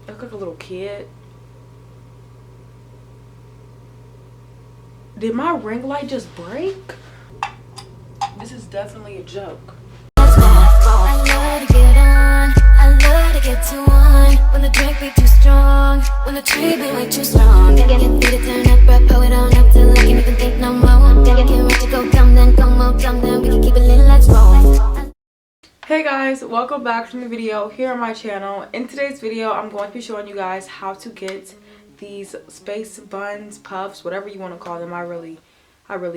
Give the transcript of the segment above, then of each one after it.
I look like a little kid. Did my ring light just break? This is definitely a joke. I love to get on, I love to get to one. When the drink be too strong, when the tree be way too strong. Get me to turn up, rap, pull it on up till I can't even think no more. Get ready to go, come then, we can keep it lit, let's roll. Hey guys, welcome back to the video here on my channel. In today's video, I'm going to be showing you guys how to get these space buns, puffs, whatever you want to call them. I really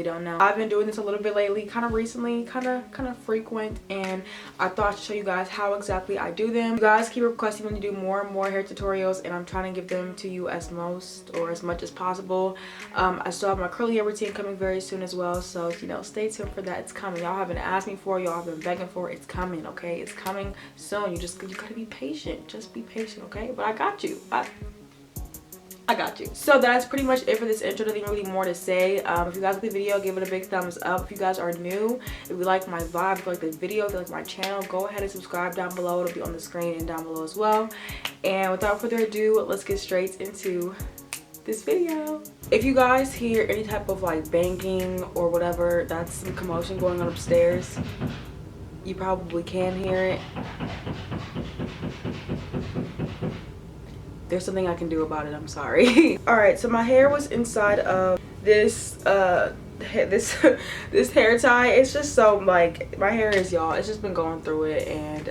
don't know. I've been doing this a little bit lately, kind of recently, kind of frequent, and I thought to show you guys how exactly I do them. You guys keep requesting me to do more and more hair tutorials, and I'm trying to give them to you as much as possible. I still have my curly hair routine coming very soon as well, so you know, stay tuned for that. It's coming. Y'all haven't asked me for, y'all have been begging for. It's coming, okay? It's coming soon. You gotta be patient. Just be patient, okay? But I got you. I got you. So that's pretty much it for this intro. Nothing really more to say. If you guys like the video, give it a big thumbs up. If you guys are new, if you like my vibe, if you like the video, if you like my channel, go ahead and subscribe down below. It'll be on the screen and down below as well. And without further ado, let's get straight into this video. If you guys hear any type of like banging or whatever, that's some commotion going on upstairs. You probably can hear it. There's something I can do about it. I'm sorry. All right, so my hair was inside of this this hair tie. It's just so like, my hair is, y'all, it's just been going through it, and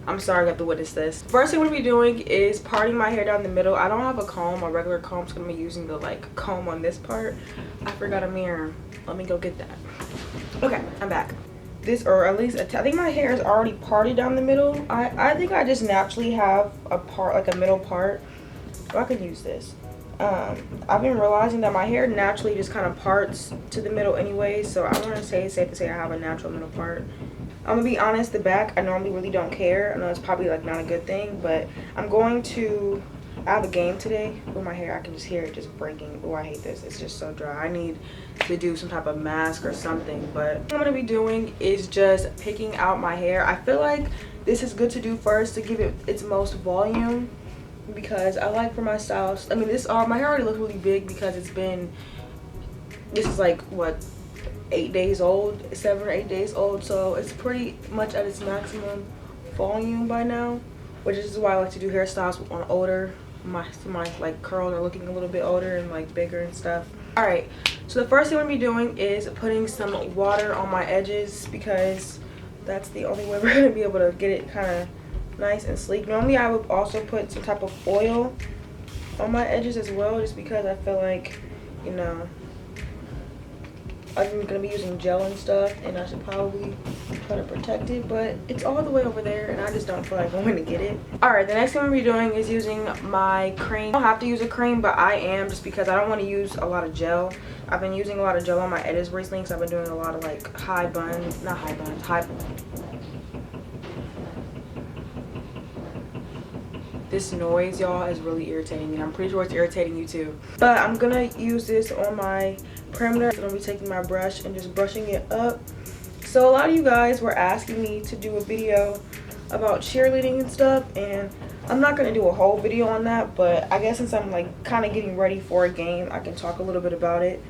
I'm sorry I got to witness this. First thing I'm gonna be doing is parting my hair down the middle. I don't have a comb, a regular comb, so I'm gonna be using the like comb on this part. I forgot a mirror. Let me go get that. Okay, I'm back. This, or at least I think my hair is already parted down the middle. I think I just naturally have a part, like a middle part. So I could use this. I've been realizing that my hair naturally just kind of parts to the middle anyway, so I want to say it's safe to say I have a natural middle part. I'm gonna be honest, the back I normally really don't care. I know it's probably like not a good thing, but I'm going to, I have a game today with my hair. I can just hear it just breaking. Oh, I hate this. It's just so dry. I need to do some type of mask or something. But what I'm going to be doing is just picking out my hair. I feel like this is good to do first to give it its most volume, because I like for my styles. I mean, my hair already looks really big because this is like, what, 8 days old, 7 or 8 days old. So it's pretty much at its maximum volume by now, which is why I like to do hairstyles on older. My like curls are looking a little bit older and like bigger and stuff. All right, so the first thing I'm gonna be doing is putting some water on my edges, because that's the only way we're gonna be able to get it kind of nice and sleek. Normally I would also put some type of oil on my edges as well, just because I feel like, you know, I'm gonna be using gel and stuff, and I should probably try to protect it, but it's all the way over there and I just don't feel like going to get it. All right, the next thing I'm gonna be doing is using my cream. I don't have to use a cream, but I am, just because I don't want to use a lot of gel. I've been using a lot of gel on my edges recently because I've been doing a lot of like This noise, y'all, is really irritating me. I'm pretty sure it's irritating you too. But I'm gonna use this on my perimeter. I'm gonna be taking my brush and just brushing it up. So a lot of you guys were asking me to do a video about cheerleading and stuff, and I'm not gonna do a whole video on that, but I guess since I'm like kind of getting ready for a game, I can talk a little bit about it.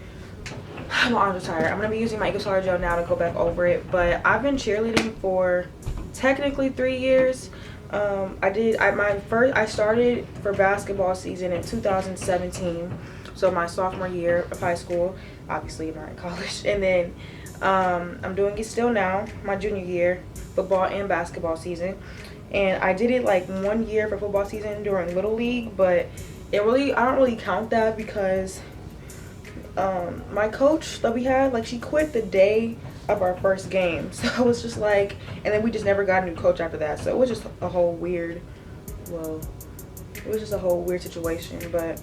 My arms are tired. I'm gonna be using my XOXO gel now to go back over it, but I've been cheerleading for technically 3 years. I started for basketball season in 2017, so my sophomore year of high school, obviously not in college, and then I'm doing it still now, my junior year, football and basketball season. And I did it like 1 year for football season during Little League, but I don't really count that because my coach that we had, like, she quit the day of our first game, so it was just like, and then we just never got a new coach after that, so it was just a whole weird, situation. But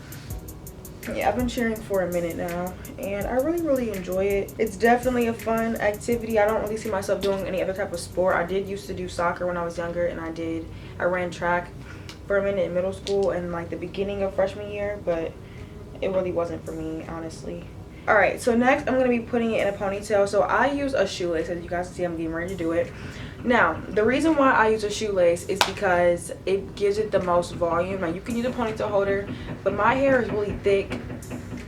yeah, I've been cheering for a minute now, and I really enjoy it. It's definitely a fun activity. I don't really see myself doing any other type of sport. I did used to do soccer when I was younger, and I ran track for a minute in middle school and like the beginning of freshman year, but it really wasn't for me, honestly. All right, so next I'm going to be putting it in a ponytail. So I use a shoelace. As you guys can see, I'm getting ready to do it. Now, the reason why I use a shoelace is because it gives it the most volume. Now, you can use a ponytail holder, but my hair is really thick,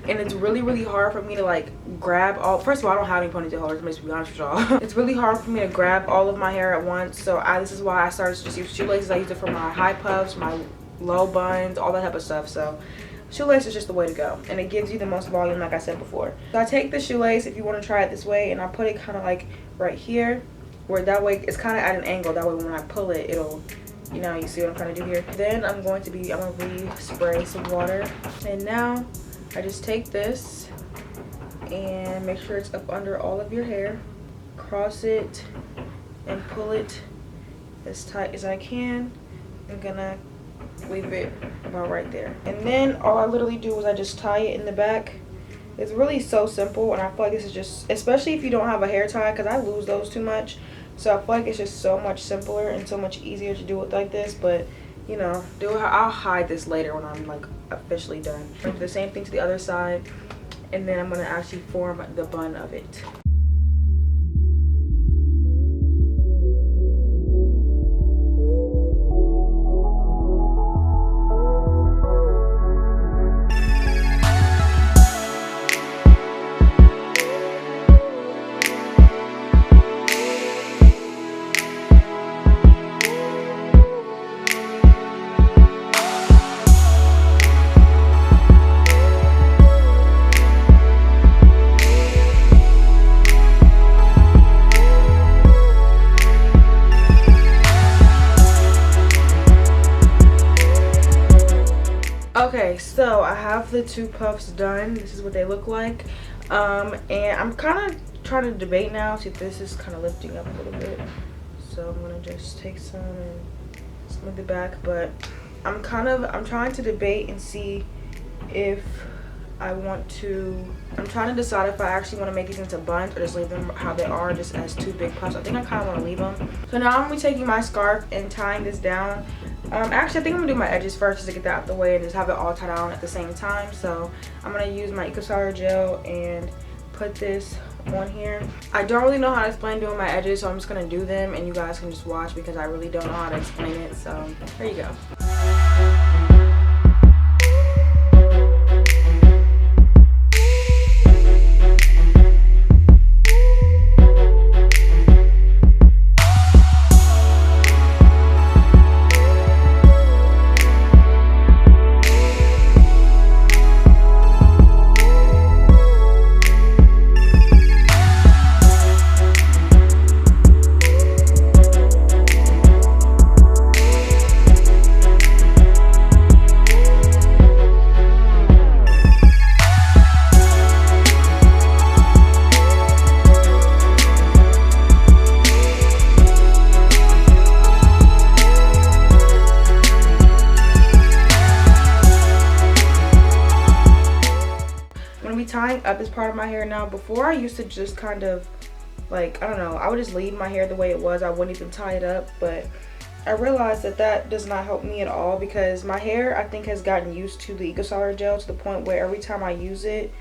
and it's really hard for me to like grab all. First of all, I don't have any ponytail holders, let's be honest with y'all. It's really hard for me to grab all of my hair at once, so this is why I started to just use shoelaces. I use it for my high puffs, my low buns, all that type of stuff. So shoelace is just the way to go, and it gives you the most volume, like I said before. So I take the shoelace, if you want to try it this way, and I put it kind of like right here, where that way it's kind of at an angle. That way when I pull it, it'll, you know, you see what I'm trying to do here. Then I'm gonna re-spray some water, and now I just take this and make sure it's up under all of your hair, cross it and pull it as tight as I can. I'm gonna leave it about right there, and then all I literally do is I just tie it in the back. It's really so simple, and I feel like this is just, especially if you don't have a hair tie, because I lose those too much, so I feel like it's just so much simpler and so much easier to do it like this. But you know, I'll hide this later when I'm like officially done. Do the same thing to the other side, and then I'm gonna actually form the bun of it. Okay, so I have the two puffs done. This is what they look like, and I'm kind of trying to debate now, see if this is kind of lifting up a little bit. So I'm gonna just take some and smooth it back, but I'm trying to debate and see if I'm trying to decide if I actually want to make these into buns or just leave them how they are, just as two big puffs. I think I kind of want to leave them. So now I'm gonna be taking my scarf and tying this down. Actually, I think I'm gonna do my edges first just to get that out of the way and just have it all tied on at the same time. So I'm gonna use my XOXO gel and put this on here. I don't really know how to explain doing my edges, so I'm just gonna do them and you guys can just watch because I really don't know how to explain it. So there you go. Tying up this part of my hair now. Before I used to just kind of like, I don't know, I would just leave my hair the way it was. I wouldn't even tie it up, but I realized that does not help me at all because my hair, I think, has gotten used to the XOXO gel to the point where every time I use it,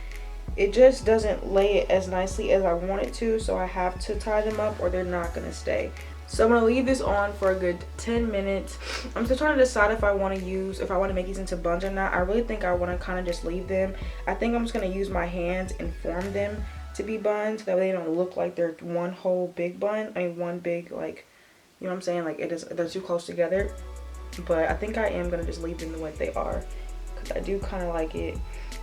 it just doesn't lay it as nicely as I want it to, so I have to tie them up or they're not gonna stay. So I'm gonna leave this on for a good 10 minutes. I'm still trying to decide if I want to make these into buns or not. I really think I want to kind of just leave them. I think I'm just gonna use my hands and form them to be buns. That way they don't look like they're one whole big bun. I mean, one big, like, you know what I'm saying? Like, they're too close together. But I think I am gonna just leave them the way they are because I do kind of like it,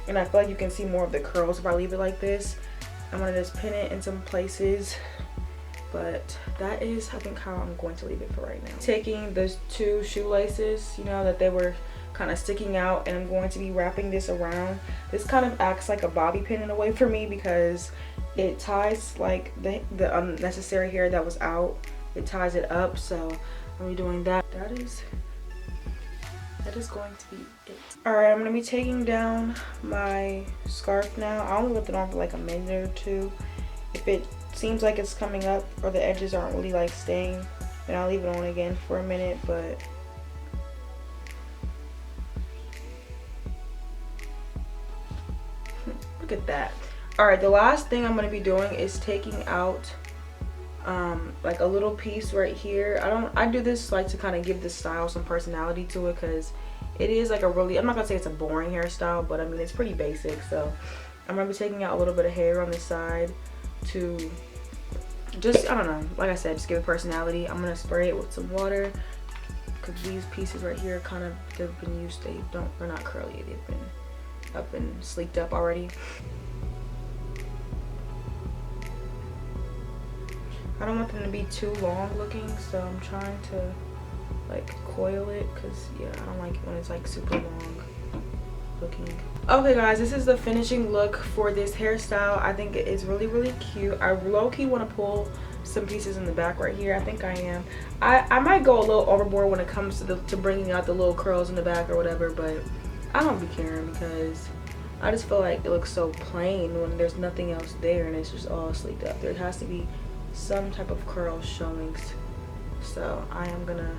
and I feel like you can see more of the curls if I leave it like this. I'm gonna just pin it in some places. But that is, I think, how I'm going to leave it for right now. Taking those two shoelaces, you know, that they were kind of sticking out, and I'm going to be wrapping this around. This kind of acts like a bobby pin in a way for me because it ties like the unnecessary hair that was out. It ties it up, so I'm be doing that. That is going to be it. Alright, I'm going to be taking down my scarf now. I only left it on for like a minute or two. If it seems like it's coming up or the edges aren't really like staying, then I'll leave it on again for a minute. But look at that. All right, the last thing I'm going to be doing is taking out like a little piece right here. I do this like to kind of give this style some personality to it, because it is like a really, I'm not gonna say it's a boring hairstyle, but I mean it's pretty basic. So I'm gonna be taking out a little bit of hair on the side to just, I don't know, like I said, just give it personality. I'm gonna spray it with some water, because these pieces right here kind of, they've been used, they're not curly, they've been up and sleeked up already. I don't want them to be too long looking, so I'm trying to like coil it, because yeah, I don't like it when it's like super long looking. Okay guys, this is the finishing look for this hairstyle. I think it is really, really cute. I low-key want to pull some pieces in the back right here. I think I am. I might go a little overboard when it comes to bringing out the little curls in the back or whatever, but I don't be caring, because I just feel like it looks so plain when there's nothing else there and it's just all sleeked up. There has to be some type of curl showing. So I am gonna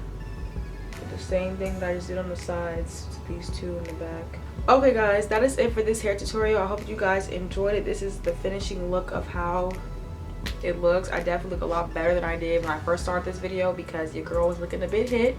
do the same thing that I just did on the sides to these two in the back. Okay guys, that is it for this hair tutorial. I hope you guys enjoyed it. This is the finishing look of how it looks. I definitely look a lot better than I did when I first started this video, because your girl was looking a bit hit.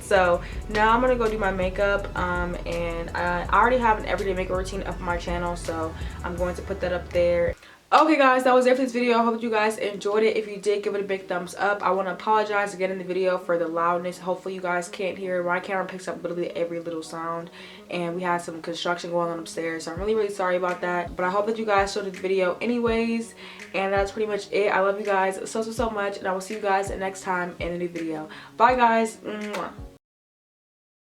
So now I'm gonna go do my makeup, and I already have an everyday makeup routine up on my channel, so I'm going to put that up there. Okay guys, that was it for this video. I hope you guys enjoyed it. If you did, give it a big thumbs up. I want to apologize again in the video for the loudness. Hopefully you guys can't hear. My camera picks up literally every little sound, and we had some construction going on upstairs, so I'm really, really sorry about that. But I hope that you guys showed the video anyways, and that's pretty much it. I love you guys so much, and I will see you guys next time in a new video. Bye guys. Mwah.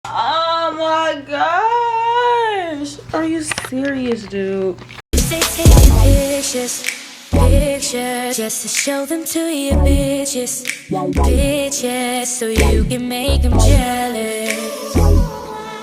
Oh my gosh, are you serious, dude? They take pictures just to show them to your bitches, so you can make them jealous.